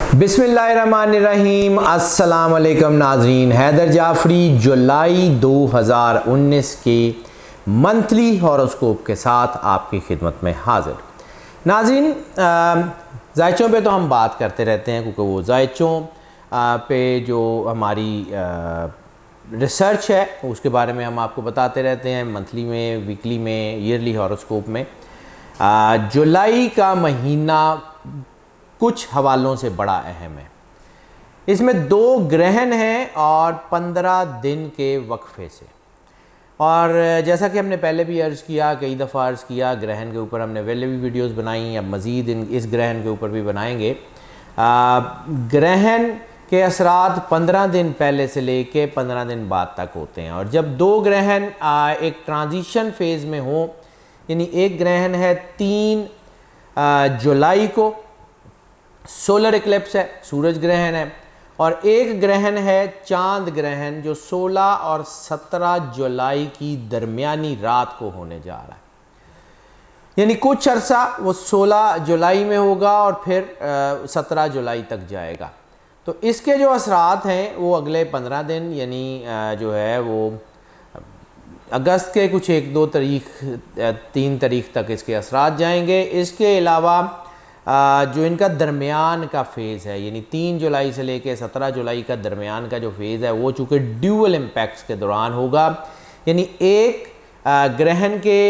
बिस्मिल्लाहिर्रहमानिर्रहीम। अस्सलाम वालेकुम नाजरीन, हैदर जाफरी जुलाई 2019 के मंथली हॉरोस्कोप के साथ आपकी खिदमत में हाजिर। नाजरीन, जायचों पे तो हम बात करते रहते हैं क्योंकि वो जायचों पे जो हमारी रिसर्च है उसके बारे में हम आपको बताते रहते हैं, मंथली में, वीकली में, ईयरली हॉरोस्कोप में। जुलाई का महीना कुछ हवालों से बड़ा अहम है। इसमें 2 ग्रहण हैं और 15 दिन के वक्फे से। और जैसा कि हमने पहले भी अर्ज़ किया, कई दफ़ा अर्ज़ किया, ग्रहण के ऊपर हमने पहले भी वीडियोस बनाई, अब मज़ीद इस ग्रहण के ऊपर भी बनाएंगे। ग्रहण के असरात 15 दिन पहले से लेके 15 दिन बाद तक होते हैं। और जब 2 ग्रहण एक ट्रांजिशन फेज़ में हों, यानी एक ग्रहण है 3 जुलाई को, सोलर इक्लिप्स है, सूरज ग्रहण है, और एक ग्रहण है चांद ग्रहण जो 16 और 17 जुलाई की दरमियानी रात को होने जा रहा है। यानी कुछ अरसा वो 16 जुलाई में होगा और फिर 17 जुलाई तक जाएगा। तो इसके जो असरात हैं वो अगले 15 दिन, यानी जो है वो अगस्त के कुछ 1-2 तारीख 3 तारीख तक इसके असरात जाएंगे। इसके अलावा जो इनका दरमियान का फ़ेज़ है, यानी 3 जुलाई से लेकर 17 जुलाई का दरमियान का जो फेज़ है वो चूँकि ड्यूअल इम्पैक्ट्स के दौरान होगा, यानी एक ग्रहण के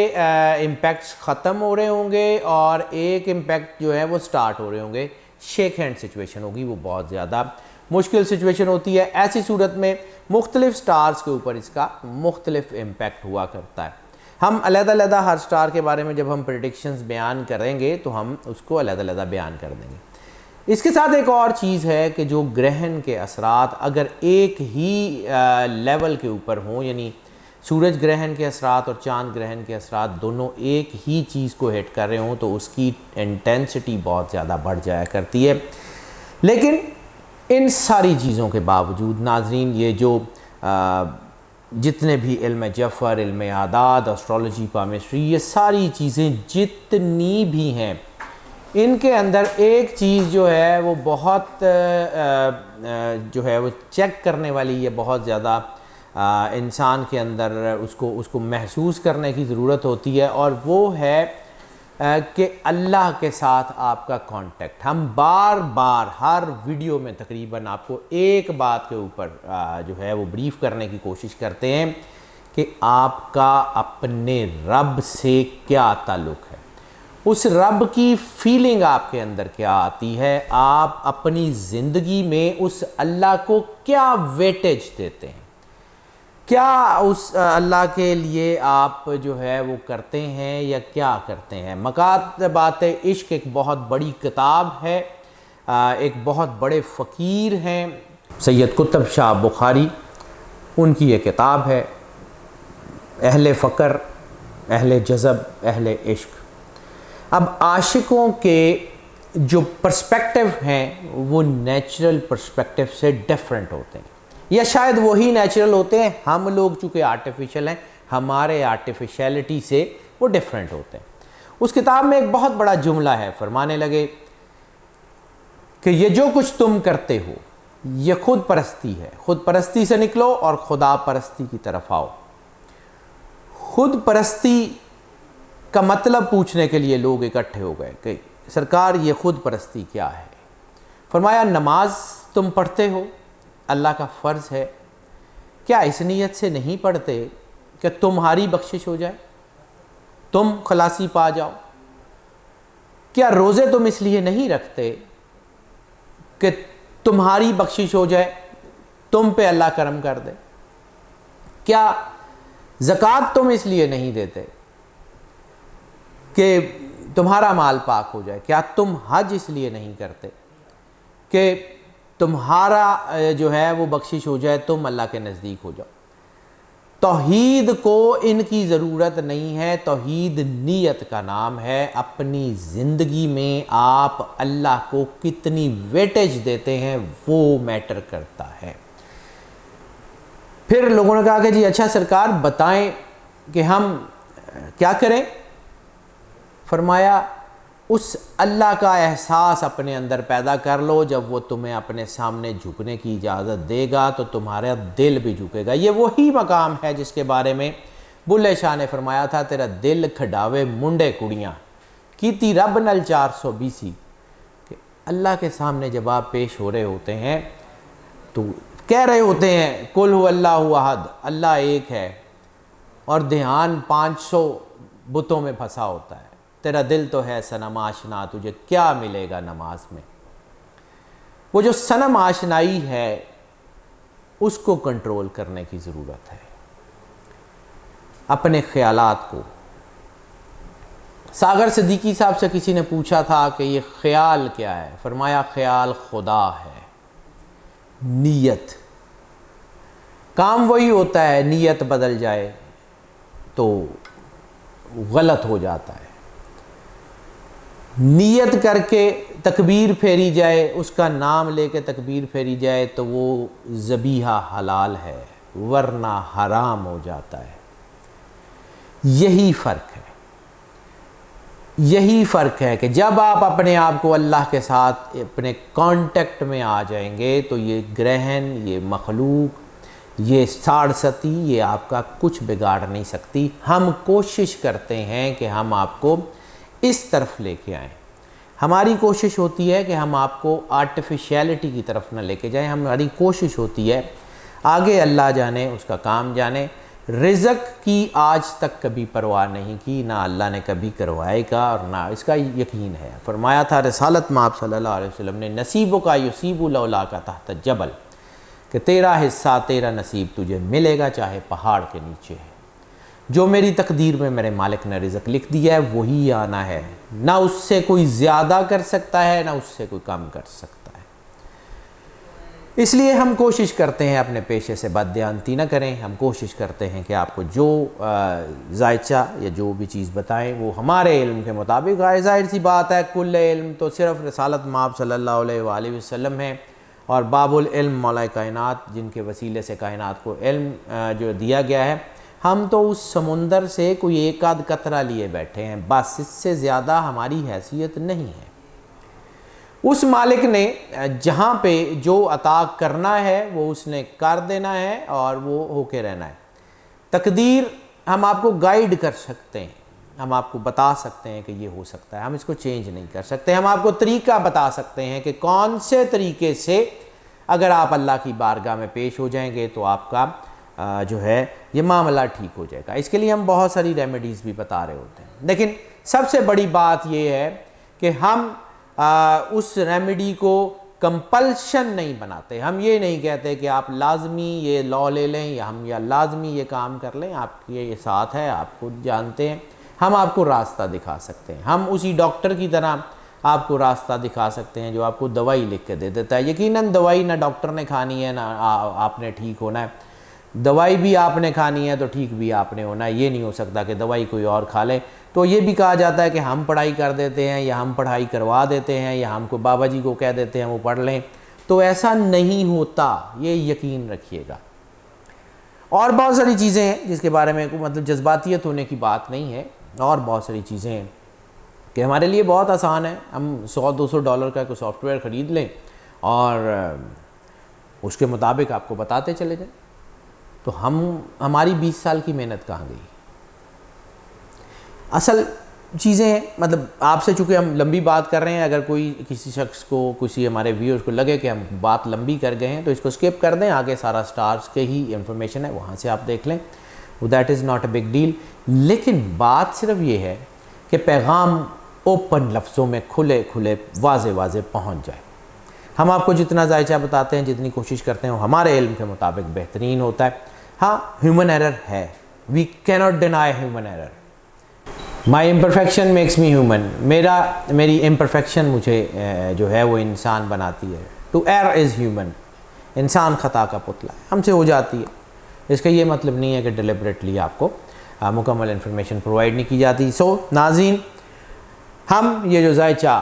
इम्पैक्ट्स ख़त्म हो रहे होंगे और एक इम्पैक्ट जो है वो स्टार्ट हो रहे होंगे। शेक हैंड सिचुएशन होगी, वो बहुत ज़्यादा मुश्किल सिचुएशन होती है। ऐसी सूरत में मुख्तलिफ स्टार्स के ऊपर इसका मुख्तलिफ इम्पैक्ट हुआ करता है। हम अलग-अलग हर स्टार के बारे में जब हम प्रेडिक्शंस बयान करेंगे तो हम उसको अलग-अलग बयान कर देंगे। इसके साथ एक और चीज़ है कि जो ग्रहण के असरात अगर एक ही लेवल के ऊपर हों, यानी सूरज ग्रहण के असरात और चांद ग्रहण के असरात दोनों एक ही चीज़ को हिट कर रहे हों तो उसकी इंटेंसिटी बहुत ज़्यादा बढ़ जाया करती है। लेकिन इन सारी चीज़ों के बावजूद नाजरीन, ये जो जितने भी इल्म जफ़र, इल्म आदाद, एस्ट्रोलॉजी, पामिस्ट्री, ये सारी चीज़ें जितनी भी हैं, इनके अंदर एक चीज़ जो है वो बहुत जो है वो चेक करने वाली है, बहुत ज़्यादा इंसान के अंदर उसको महसूस करने की ज़रूरत होती है, और वो है कि अल्लाह के साथ आपका कांटेक्ट। हम बार बार हर वीडियो में तकरीबन आपको एक बात के ऊपर जो है वो ब्रीफ करने की कोशिश करते हैं कि आपका अपने रब से क्या ताल्लुक़ है, उस रब की फीलिंग आपके अंदर क्या आती है, आप अपनी ज़िंदगी में उस अल्लाह को क्या वेटेज देते हैं, क्या उस अल्लाह के लिए आप जो है वो करते हैं या क्या करते हैं। मकातबात इश्क एक बहुत बड़ी किताब है, एक बहुत बड़े फ़कीर हैं सैयद कुतुब शाह बुखारी, उनकी ये किताब है, अहले फ़क्र, अहले जज़ब, अहले इश्क। अब आशिकों के जो पर्सपेक्टिव हैं वो नेचुरल पर्सपेक्टिव से डिफरेंट होते हैं, या शायद वही नेचुरल होते हैं। हम लोग चूँकि आर्टिफिशियल हैं, हमारे आर्टिफिशियलिटी से वो डिफरेंट होते हैं। उस किताब में एक बहुत बड़ा जुमला है, फरमाने लगे कि ये जो कुछ तुम करते हो ये खुद परस्ती है, खुद परस्ती से निकलो और खुदा परस्ती की तरफ आओ। खुद परस्ती का मतलब पूछने के लिए लोग इकट्ठे हो गए कि सरकार ये खुद परस्ती क्या है। फरमाया, नमाज तुम पढ़ते हो, अल्लाह का फ़र्ज़ है, क्या इस नीयत से नहीं पढ़ते कि तुम्हारी बख्शिश हो जाए, तुम खलासी पा जाओ? क्या रोज़े तुम इसलिए नहीं रखते कि तुम्हारी बख्शिश हो जाए, तुम पे अल्लाह करम कर दे? क्या ज़कात तुम इसलिए नहीं देते कि तुम्हारा माल पाक हो जाए? क्या तुम हज इसलिए नहीं करते कि तुम्हारा जो है वो बख्शिश हो जाए, तुम अल्लाह के नज़दीक हो जाओ? तौहीद को इनकी ज़रूरत नहीं है, तौहीद नीयत का नाम है। अपनी ज़िंदगी में आप अल्लाह को कितनी वेटेज देते हैं वो मैटर करता है। फिर लोगों ने कहा कि जी अच्छा सरकार बताएं कि हम क्या करें। फरमाया उस अल्लाह का एहसास अपने अंदर पैदा कर लो। जब वो तुम्हें अपने सामने झुकने की इजाज़त देगा तो तुम्हारा दिल भी झुकेगा। ये वही मकाम है जिसके बारे में बुल्ले शाह ने फरमाया था, तेरा दिल खड़ावे मुंडे कुड़ियाँ कीती रब नल 420। कि अल्लाह के सामने जब आप पेश हो रहे होते हैं तो कह रहे होते हैं कुल हु अल्लाहु अहद, अल्लाह एक है, और ध्यान 500 बुतों में फंसा होता है। तेरा दिल तो है सनम आशना, तुझे क्या मिलेगा नमाज में। वो जो सनम आशनाई है उसको कंट्रोल करने की ज़रूरत है। अपने ख्यालात को, सागर सिद्दीकी साहब से किसी ने पूछा था कि ये ख्याल क्या है, फरमाया ख्याल खुदा है। नीयत, काम वही होता है, नीयत बदल जाए तो गलत हो जाता है। नीयत करके तकबीर फेरी जाए, उसका नाम लेके तकबीर फेरी जाए तो वो ज़बीहा हलाल है, वरना हराम हो जाता है। यही फ़र्क है, यही फ़र्क है कि जब आप अपने आप को अल्लाह के साथ अपने कांटेक्ट में आ जाएंगे तो ये ग्रहण, ये मखलूक, ये साड़सती, ये आपका कुछ बिगाड़ नहीं सकती। हम कोशिश करते हैं कि हम आपको इस तरफ लेके आएँ। हमारी कोशिश होती है कि हम आपको आर्टिफिशियलिटी की तरफ ना लेके जाएं। हमारी कोशिश होती है, आगे अल्लाह जाने, उसका काम जाने। रिज़्क़ की आज तक कभी परवाह नहीं की, ना अल्लाह ने कभी करवाएगा और ना इसका यकीन है। फरमाया था रसालत में आप सल्लल्लाहु अलैहि वसल्लम ने, नसीबों का युसीबु लौला का तहत जबल, कि तेरा हिस्सा, तेरा नसीब तुझे मिलेगा चाहे पहाड़ के नीचे है। जो मेरी तकदीर में मेरे मालिक ने रिज़्क़ लिख दिया है वही आना है, ना उससे कोई ज़्यादा कर सकता है ना उससे कोई कम कर सकता है। इसलिए हम कोशिश करते हैं अपने पेशे से बददियानती ना करें। हम कोशिश करते हैं कि आपको जो जायचा या जो भी चीज़ बताएं वो हमारे इल्म के मुताबिक आए। ज़ाहिर सी बात है, कुल इल्म तो सिर्फ़ रसालत माब सल्लल्लाहु अलैहि वसल्लम है, और बाबुल इल्म मौला कायनात, जिनके वसीले से कायनात को इल्म जो दिया गया है। हम तो उस समुंदर से कोई एक आध कतरा लिए बैठे हैं, बस, इससे ज़्यादा हमारी हैसियत नहीं है। उस मालिक ने जहाँ पे जो अता करना है वो उसने कर देना है और वो होके रहना है। तकदीर हम आपको गाइड कर सकते हैं, हम आपको बता सकते हैं कि ये हो सकता है, हम इसको चेंज नहीं कर सकते। हम आपको तरीका बता सकते हैं कि कौन से तरीके से अगर आप अल्लाह की बारगाह में पेश हो जाएंगे तो आपका जो है ये मामला ठीक हो जाएगा। इसके लिए हम बहुत सारी रेमेडीज़ भी बता रहे होते हैं, लेकिन सबसे बड़ी बात ये है कि हम उस रेमेडी को कंपल्शन नहीं बनाते। हम ये नहीं कहते कि आप लाजमी ये लॉ ले लें या हम या लाजमी ये काम कर लें, आपके ये साथ है, आप खुद जानते हैं। हम आपको रास्ता दिखा सकते हैं। हम उसी डॉक्टर की तरह आपको रास्ता दिखा सकते हैं जो आपको दवाई लिख के दे देता है। यकीनन दवाई ना डॉक्टर ने खानी है ना आपने ठीक होना है। दवाई भी आपने खानी है तो ठीक भी आपने होना है। ये नहीं हो सकता कि दवाई कोई और खा ले। तो ये भी कहा जाता है कि हम पढ़ाई कर देते हैं या हम पढ़ाई करवा देते हैं या हमको बाबा जी को कह देते हैं वो पढ़ लें, तो ऐसा नहीं होता, ये यकीन रखिएगा। और बहुत सारी चीज़ें हैं जिसके बारे में मतलब जज्बातियत होने की बात नहीं है, और बहुत सारी चीज़ें हैं कि हमारे लिए बहुत आसान है। हम $100-200 का कोई सॉफ्टवेयर ख़रीद लें और उसके मुताबिक आपको बताते चले जाएं, तो हमारी 20 साल की मेहनत कहाँ गई। असल चीज़ें मतलब आपसे, चूँकि हम लंबी बात कर रहे हैं, अगर कोई किसी शख्स को, किसी हमारे व्यूअर्स को लगे कि हम बात लंबी कर गए हैं तो इसको स्किप कर दें। आगे सारा स्टार्स के ही इंफॉर्मेशन है, वहाँ से आप देख लें, that is not a big deal. लेकिन बात सिर्फ ये है कि पैगाम ओपन लफ्ज़ों में खुले खुले वाज़े वाज़े पहुँच जाए। हम आपको जितना जायचा बताते हैं, जितनी कोशिश करते हैं, वो हमारे इल्म के मुताबिक बेहतरीन होता है। हाँ, ह्यूमन एरर है, we cannot deny human error. My imperfection makes me human, मेरी इम्परफेक्शन मुझे जो है वो इंसान बनाती है। टू एयर इज़ ह्यूमन, इंसान ख़ता का पुतला है, हमसे हो जाती है। इसका ये मतलब नहीं है कि डिलिबरेटली आपको मुकम्मल इन्फॉर्मेशन प्रोवाइड नहीं की जाती। सो नाज़रीन, हम ये जो जायचा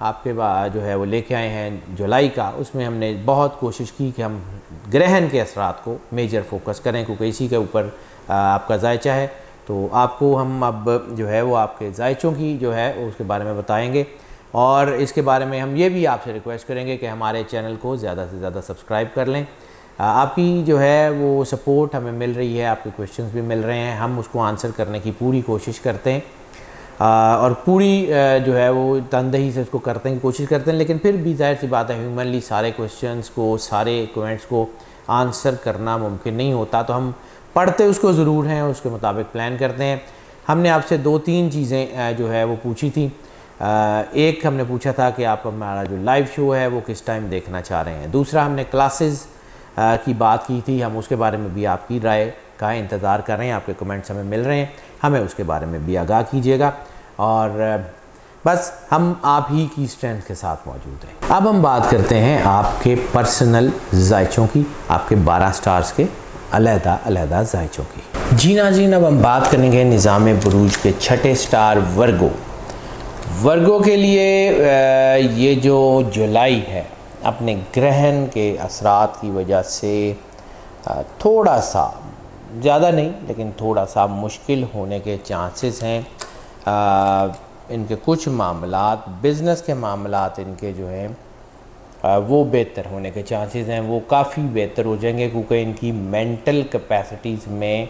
आपके जो है वो लेके आए हैं जुलाई का, उसमें हमने बहुत कोशिश की कि हम ग्रहण के असरात को मेजर फोकस करें, क्योंकि इसी के ऊपर आपका जायचा है। तो आपको हम अब जो है वो आपके जायचों की जो है उसके बारे में बताएंगे, और इसके बारे में हम ये भी आपसे रिक्वेस्ट करेंगे कि हमारे चैनल को ज़्यादा से ज़्यादा सब्सक्राइब कर लें। आपकी जो है वो सपोर्ट हमें मिल रही है, आपके क्वेश्चंस भी मिल रहे हैं, हम उसको आंसर करने की पूरी कोशिश करते हैं और पूरी जो है वो तनदेही से उसको करने की कोशिश करते हैं। लेकिन फिर भी जाहिर सी बात है, ह्यूमनली सारे क्वेश्चंस को, सारे कमेंट्स को आंसर करना मुमकिन नहीं होता, तो हम पढ़ते उसको ज़रूर हैं और उसके मुताबिक प्लान करते हैं। हमने आपसे 2-3 चीज़ें जो है वो पूछी थी। एक हमने पूछा था कि आप हमारा जो लाइव शो है वो किस टाइम देखना चाह रहे हैं। दूसरा हमने क्लासेस की बात की थी, हम उसके बारे में भी आपकी राय का इंतज़ार कर रहे हैं। आपके कमेंट्स हमें मिल रहे हैं, हमें उसके बारे में भी आगाह कीजिएगा। और बस हम आप ही की स्ट्रेंथ के साथ मौजूद हैं। अब हम बात करते हैं आपके पर्सनल जायचों की, आपके 12 स्टार्स के अलहदा जायचों की। जी नाज़रीन, अब हम बात करेंगे निज़ाम बुरूज के 6ठे स्टार वर्गो के लिए। ये जो जुलाई है अपने ग्रहण के असरात की वजह से थोड़ा सा, ज़्यादा नहीं लेकिन थोड़ा सा मुश्किल होने के चांसेस हैं। इनके कुछ मामलात, बिज़नेस के मामलात इनके जो हैं वो बेहतर होने के चांसेस हैं, वो काफ़ी बेहतर हो जाएंगे, क्योंकि इनकी मेंटल कैपेसिटीज़ में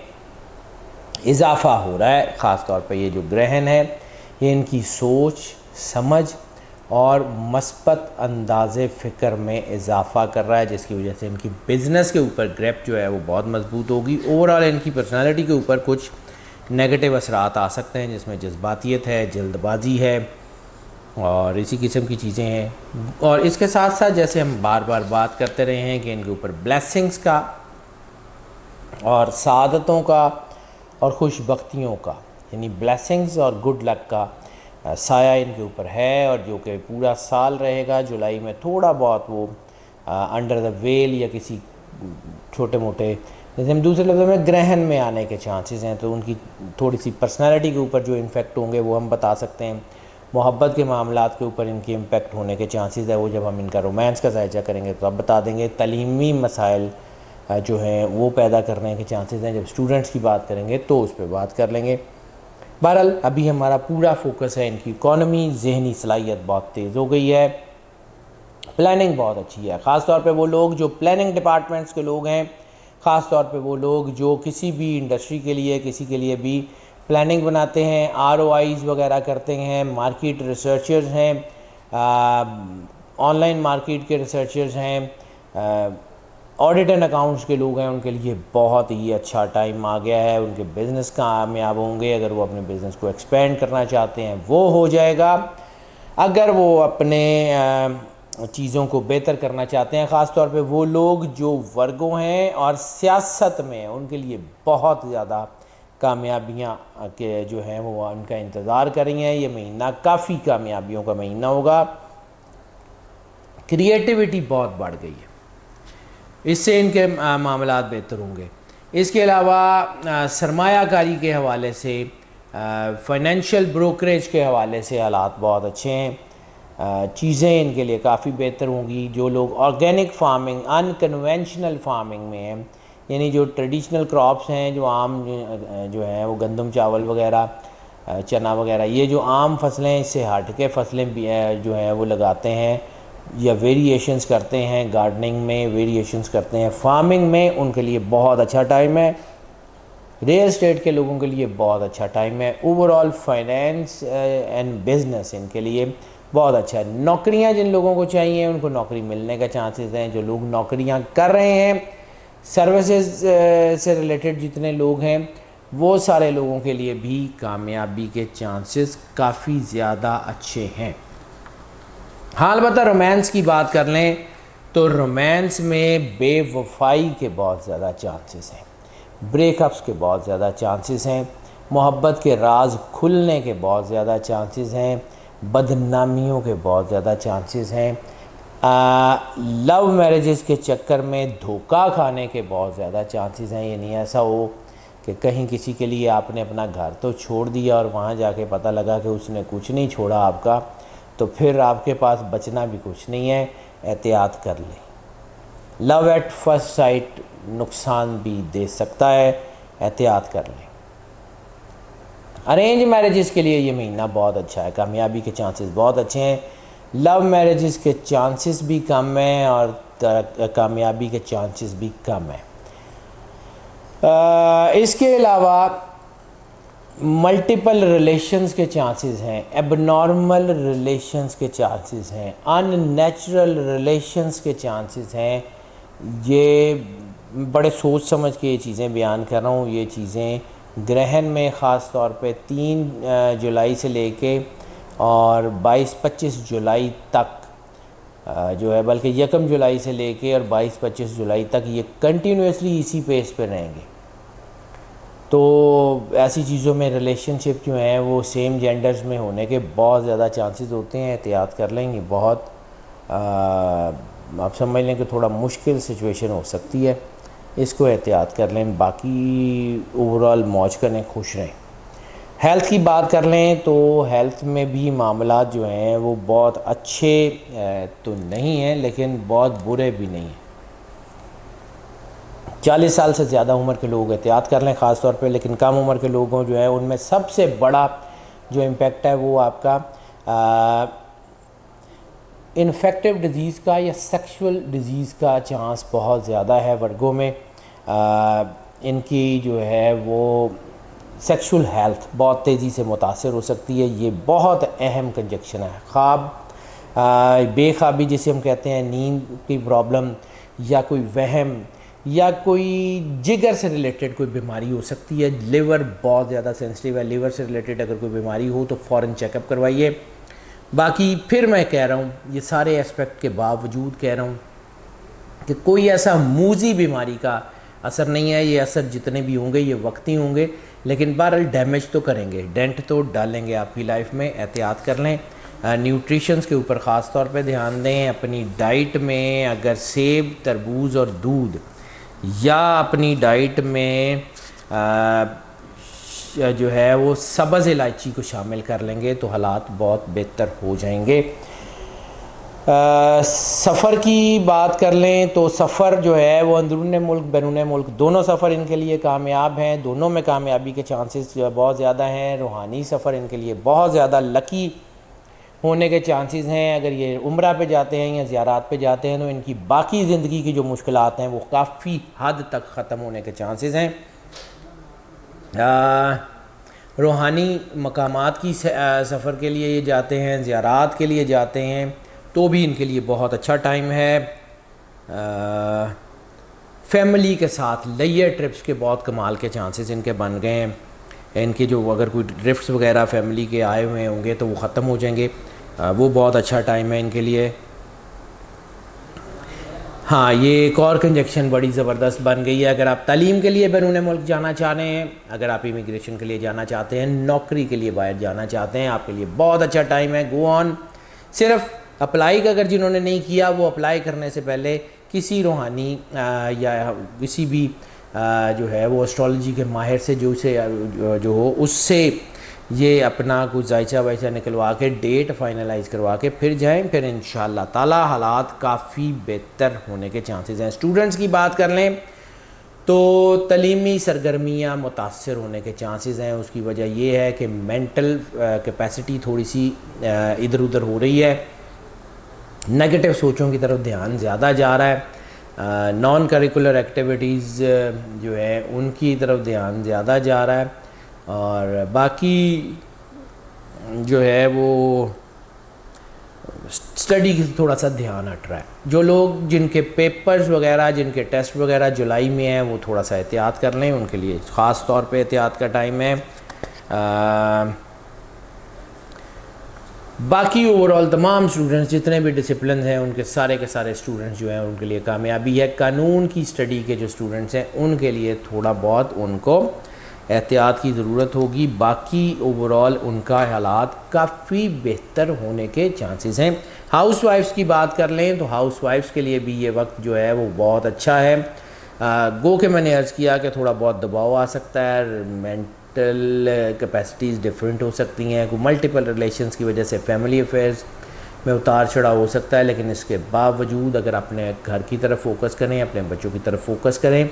इजाफ़ा हो रहा है। ख़ास तौर पे ये जो ग्रहण है ये इनकी सोच, समझ और मस्बत अंदाज़े फ़िक्र में इजाफ़ा कर रहा है, जिसकी वजह से इनकी बिज़नेस के ऊपर ग्रिप जो है वो बहुत मजबूत होगी। ओवरऑल इनकी पर्सनालिटी के ऊपर कुछ नेगेटिव असरात आ सकते हैं, जिसमें जज्बातियत है, जल्दबाजी है और इसी किस्म की चीज़ें हैं। और इसके साथ साथ जैसे हम बार बार बात करते रहे हैं कि इनके ऊपर ब्लेसिंग्स का और सादतों का और खुशबख्तियों का, यानी ब्लेसिंग्स और गुड लक का साया इनके ऊपर है, और जो कि पूरा साल रहेगा। जुलाई में थोड़ा बहुत वो अंडर द वेल या किसी छोटे मोटे, जैसे हम दूसरे लफ्ज़ों में ग्रहण में आने के चांसेस हैं, तो उनकी थोड़ी सी पर्सनालिटी के ऊपर जो इम्पेक्ट होंगे वो हम बता सकते हैं। मोहब्बत के मामलात के ऊपर इनके इम्पेक्ट होने के चांसेस है, वो जब हम इनका रोमांस का जायजा करेंगे तो अब बता देंगे। तलीमी मसाइल जो हैं वो पैदा करने के चांसेस हैं, जब स्टूडेंट्स की बात करेंगे तो उस पर बात कर लेंगे। बहरहाल अभी हमारा पूरा फोकस है इनकी इकॉनमी, जहनी सलाहियत बहुत तेज़ हो गई है, प्लानिंग बहुत अच्छी है। ख़ास तौर पे वो लोग जो प्लानिंग डिपार्टमेंट्स के लोग हैं, ख़ास तौर पे वो लोग जो किसी भी इंडस्ट्री के लिए, किसी के लिए भी प्लानिंग बनाते हैं, ROIs वगैरह करते हैं, मार्केट रिसर्चर्स हैं, ऑनलाइन मार्केट के रिसर्चर्स हैं, ऑडिट एंड अकाउंट्स के लोग हैं, उनके लिए बहुत ही अच्छा टाइम आ गया है। उनके बिज़नेस कामयाब होंगे, अगर वो अपने बिज़नेस को एक्सपेंड करना चाहते हैं वो हो जाएगा। अगर वो अपने चीज़ों को बेहतर करना चाहते हैं, ख़ास तौर पे वो लोग जो वर्गों हैं और सियासत में, उनके लिए बहुत ज़्यादा कामयाबियाँ के जो हैं वो उनका इंतज़ार करेंगे। ये महीना काफ़ी कामयाबियों का महीना होगा। क्रिएटिविटी बहुत बढ़ गई है, इससे इनके मामलात बेहतर होंगे। इसके अलावा सरमायाकारी के हवाले से, फाइनेंशियल ब्रोकरेज के हवाले से हालात बहुत अच्छे हैं। चीज़ें इनके लिए काफ़ी बेहतर होंगी। जो लोग ऑर्गेनिक फार्मिंग, अनकन्वेंशनल फार्मिंग में हैं, यानी जो ट्रेडिशनल क्रॉप्स हैं, जो आम जो हैं वो गंदम, चावल वगैरह, चना वगैरह, ये जो आम फसलें, इससे हट के फसलें जो हैं वो लगाते हैं या वेरिएशंस करते हैं, गार्डनिंग में वेरिएशंस करते हैं, फार्मिंग में, उनके लिए बहुत अच्छा टाइम है। रियल एस्टेट के लोगों के लिए बहुत अच्छा टाइम है। ओवरऑल फाइनेंस एंड बिज़नेस इनके लिए बहुत अच्छा है। नौकरियां जिन लोगों को चाहिए उनको नौकरी मिलने का चांसेस हैं। जो लोग नौकरियां कर रहे हैं, सर्विसेज से रिलेटेड जितने लोग हैं, वो सारे लोगों के लिए भी कामयाबी के चांसेस काफ़ी ज़्यादा अच्छे हैं। हाँ, अलबत्ता रोमांस की बात कर लें तो रोमांस में बेवफाई के बहुत ज़्यादा चांसेस हैं, ब्रेकअप्स के बहुत ज़्यादा चांसेस हैं, मोहब्बत के राज खुलने के बहुत ज़्यादा चांसेस हैं, बदनामियों के बहुत ज़्यादा चांसेस हैं, लव मैरिजेस के चक्कर में धोखा खाने के बहुत ज़्यादा चांसेस हैं। यानी ऐसा हो कि कहीं किसी के लिए आपने अपना घर तो छोड़ दिया और वहाँ जाके पता लगा कि उसने कुछ नहीं छोड़ा आपका, तो फिर आपके पास बचना भी कुछ नहीं है। एहतियात कर लें। लव एट फर्स्ट साइट नुकसान भी दे सकता है, एहतियात कर लें। अरेंज मैरिजेस के लिए ये महीना बहुत अच्छा है, कामयाबी के चांसेस बहुत अच्छे हैं। लव मैरिजेस के चांसेस भी कम हैं और कामयाबी के चांसेस भी कम हैं। इसके अलावा मल्टीपल रिलेशंस के चांसेस हैं, एबनॉर्मल रिलेशंस के चांसेस हैं, अननेचुरल रिलेशंस के चांसेस हैं। ये बड़े सोच समझ के ये चीज़ें बयान कर रहा हूँ। ये चीज़ें ग्रहण में ख़ास तौर पे 3 जुलाई से लेके और 22-25 जुलाई तक जो है, बल्कि 1 जुलाई से लेके और 22-25 जुलाई तक ये कंटिन्यूसली इसी पेस पे रहेंगे। तो ऐसी चीज़ों में रिलेशनशिप जो हैं वो सेम जेंडर्स में होने के बहुत ज़्यादा चांसेस होते हैं। एहतियात कर लेंगे, बहुत आप समझ लें कि थोड़ा मुश्किल सिचुएशन हो सकती है, इसको एहतियात कर लें। बाकी ओवरऑल मौज करें, खुश रहें। हेल्थ की बात कर लें तो हेल्थ में भी मामला जो हैं वो बहुत अच्छे तो नहीं हैं, लेकिन बहुत बुरे भी नहीं हैं। 40 साल से ज़्यादा उम्र के लोग एहतियात कर लें ख़ास तौर पे, लेकिन कम उम्र के लोगों जो है उनमें सबसे बड़ा जो इम्पेक्ट है वो आपका इन्फेक्टिव डिज़ीज़ का या सेक्सुअल डिज़ीज़ का चांस बहुत ज़्यादा है। वर्गों में इनकी जो है वो सेक्सुअल हेल्थ बहुत तेज़ी से मुतासर हो सकती है। ये बहुत अहम कंजक्शन है। ख्वाब बेख्वाबी जिसे हम कहते हैं, नींद की प्रॉब्लम या कोई वहम या कोई जिगर से रिलेटेड कोई बीमारी हो सकती है। लिवर बहुत ज़्यादा सेंसिटिव है, लिवर से रिलेटेड अगर कोई बीमारी हो तो फ़ौरन चेकअप करवाइए। बाकी फिर मैं कह रहा हूँ, ये सारे एस्पेक्ट के बावजूद कह रहा हूँ कि कोई ऐसा मूजी बीमारी का असर नहीं है। ये असर जितने भी होंगे ये वक्ती होंगे, लेकिन बहरहाल डैमेज तो करेंगे, डेंट तो डालेंगे आपकी लाइफ में। एहतियात कर लें। न्यूट्रिशंस के ऊपर ख़ास तौर पे ध्यान दें। अपनी डाइट में अगर सेब, तरबूज और दूध, या अपनी डाइट में जो है वो सब्ज़ इलायची को शामिल कर लेंगे तो हालात बहुत बेहतर हो जाएंगे। सफ़र की बात कर लें तो सफ़र जो है वो अंदरून मुल्क बैरून मुल्क दोनों सफ़र इनके लिए कामयाब हैं। दोनों में कामयाबी के चांसेस बहुत ज़्यादा हैं। रूहानी सफ़र इनके लिए बहुत ज़्यादा लकी होने के चांसेस हैं। अगर ये उम्रा पे जाते हैं या ज़ियारात पे जाते हैं तो इनकी बाकी ज़िंदगी की जो मुश्किलात हैं वो काफ़ी हद तक ख़त्म होने के चांसेस हैं। रूहानी मकामात की सफ़र के लिए ये जाते हैं, ज़ियारात के लिए जाते हैं, तो भी इनके लिए बहुत अच्छा टाइम है। फैमिली के साथ लेयर ट्रिप्स के बहुत कमाल के चांसेस इनके बन गए हैं। इनके जो अगर कोई ड्रिफ्ट्स वगैरह फैमिली के आए हुए होंगे तो वो ख़त्म हो जाएंगे, वो बहुत अच्छा टाइम है इनके लिए। हाँ, ये एक और कंजक्शन बड़ी ज़बरदस्त बन गई है। अगर आप तालीम के लिए बैरून मुल्क जाना चाह रहे हैं, अगर आप इमिग्रेशन के लिए जाना चाहते हैं, नौकरी के लिए बाहर जाना चाहते हैं, आपके लिए बहुत अच्छा टाइम है। Go on. सिर्फ अप्लाई का अगर जिन्होंने नहीं किया वो अप्लाई करने से पहले किसी रूहानी या किसी भी जो है वो एस्ट्रोलॉजी के माहिर से जो हो उससे ये अपना कुछ जायचा वायचा निकलवा के डेट फाइनलाइज़ करवा के फिर जाएं। फिर इंशाअल्लाह ताला हालात काफ़ी बेहतर होने के चांसेस हैं। स्टूडेंट्स की बात कर लें तो तलीमी सरगर्मियाँ मुतासर होने के चांसेस हैं। उसकी वजह ये है कि मेंटल कैपेसिटी थोड़ी सी इधर उधर हो रही है। नेगेटिव सोचों की तरफ ध्यान ज़्यादा जा रहा है। नॉन करिकुलर एक्टिविटीज़ जो है उनकी तरफ ध्यान ज़्यादा जा रहा है। और बाकी जो है वो स्टडी की थोड़ा सा ध्यान हट रहा है। जो लोग जिनके पेपर्स वगैरह, जिनके टेस्ट वगैरह जुलाई में हैं, वो थोड़ा सा एहतियात कर लें। उनके लिए ख़ास तौर पे एहतियात का टाइम है। बाकी ओवरऑल तमाम स्टूडेंट्स जितने भी डिसिप्लिन हैं उनके सारे के सारे स्टूडेंट्स जो हैं उनके लिए कामयाबी है। कानून की स्टडी के जो स्टूडेंट्स हैं उनके लिए थोड़ा बहुत उनको एहतियात की ज़रूरत होगी। बाकी ओवरऑल उनका हालात काफ़ी बेहतर होने के चांसेस हैं। हाउस वाइफ्स की बात कर लें तो हाउस वाइफ्स के लिए भी ये वक्त जो है वो बहुत अच्छा है। गो के मैंने अर्ज़ किया कि थोड़ा बहुत दबाव आ सकता है, मेंटल कैपेसिटीज़ डिफरेंट हो सकती हैं, कोई मल्टीपल रिलेशंस की वजह से फैमिली अफेयर्स में उतार चढ़ाव हो सकता है। लेकिन इसके बावजूद अगर अपने घर की तरफ फोकस करें, अपने बच्चों की तरफ फोकस करें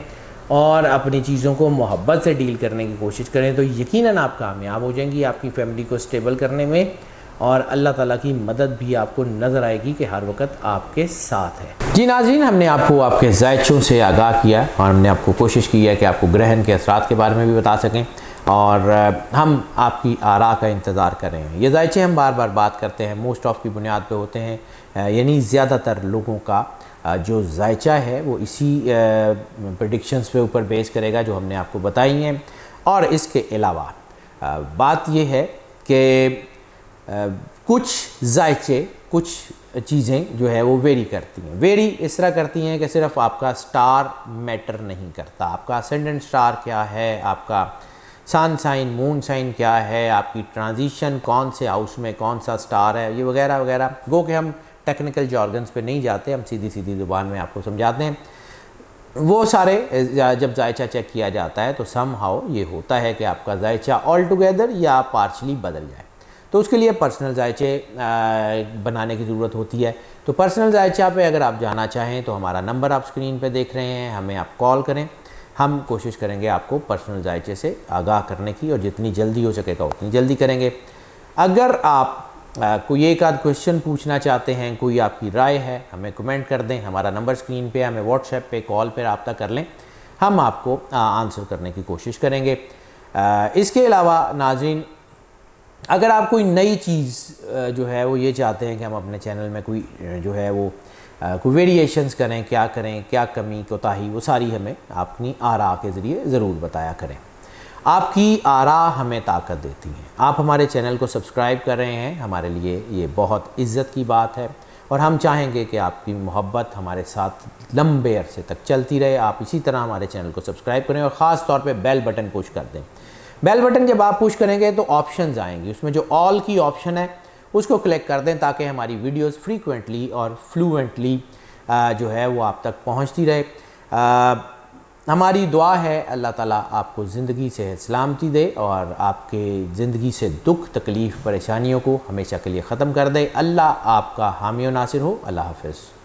और अपनी चीज़ों को मोहब्बत से डील करने की कोशिश करें तो यकीनन आप कामयाब हो जाएंगी आपकी फ़ैमिली को स्टेबल करने में, और अल्लाह ताला की मदद भी आपको नज़र आएगी कि हर वक्त आपके साथ है। जी नाज़रीन, हमने आपको आपके ज़ायचों से आगाह किया और हमने आपको कोशिश की है कि आपको ग्रहण के असरात के बारे में भी बता सकें, और हम आपकी आरा का इंतज़ार कर रहे हैं। ये ज़ायचे हम बार बार बात करते हैं, मोस्ट ऑफ की बुनियाद पे होते हैं, यानी ज़्यादातर लोगों का जो ज़ायचा है वो इसी प्रेडिक्शंस पे ऊपर बेस करेगा जो हमने आपको बताई हैं। और इसके अलावा बात ये है कि कुछ ज़ायचे, कुछ चीज़ें जो है वो वेरी करती हैं। वेरी इस तरह करती हैं कि सिर्फ आपका स्टार मैटर नहीं करता, आपका असेंडेंट स्टार क्या है, आपका सन साइन, मून साइन क्या है, आपकी ट्रांजिशन कौन से हाउस में कौन सा स्टार है, ये वगैरह वगैरह। गो कि हम टेक्निकल जॉर्गन्स पे नहीं जाते, हम सीधी सीधी ज़ुबान में आपको समझाते हैं। वो सारे जब जायचा चेक किया जाता है तो सम हाउ ये होता है कि आपका जायचा ऑल टुगेदर या पार्शली बदल जाए, तो उसके लिए पर्सनल जायचे बनाने की ज़रूरत होती है। तो पर्सनल जायचा पे अगर आप जाना चाहें तो हमारा नंबर आप स्क्रीन पे देख रहे हैं, हमें आप कॉल करें, हम कोशिश करेंगे आपको पर्सनल जायचे से आगाह करने की, और जितनी जल्दी हो सकेगा उतनी जल्दी करेंगे। अगर आप कोई एक आध क्वेश्चन पूछना चाहते हैं, कोई आपकी राय है, हमें कमेंट कर दें, हमारा नंबर स्क्रीन पे, हमें व्हाट्सएप पे, कॉल पे रब्ता कर लें, हम आपको आंसर करने की कोशिश करेंगे। इसके अलावा नाज़रीन, अगर आप कोई नई चीज़ जो है वो ये चाहते हैं कि हम अपने चैनल में कोई जो है वो कोई वेरिएशंस करें, क्या करें, क्या कमी कोताही, वो सारी हमें अपनी आरा के ज़रिए ज़रूर बताया करें। आपकी आरा हमें ताकत देती हैं। आप हमारे चैनल को सब्सक्राइब कर रहे हैं, हमारे लिए ये बहुत इज़्ज़त की बात है, और हम चाहेंगे कि आपकी मोहब्बत हमारे साथ लंबे अरसे तक चलती रहे। आप इसी तरह हमारे चैनल को सब्सक्राइब करें और ख़ास तौर पे बेल बटन पुश कर दें। बेल बटन जब आप पुश करेंगे तो ऑप्शंस आएंगी, उसमें जो ऑल की ऑप्शन है उसको क्लिक कर दें ताकि हमारी वीडियोस फ्रीक्वेंटली और फ्लुएंटली जो है वो आप तक पहुंचती रहे। हमारी दुआ है अल्लाह ताला आपको ज़िंदगी से सलामती दे और आपके ज़िंदगी से दुख, तकलीफ़, परेशानियों को हमेशा के लिए ख़त्म कर दे। अल्लाह आपका हामी और नासिर हो। अल्लाह हाफ़िज़।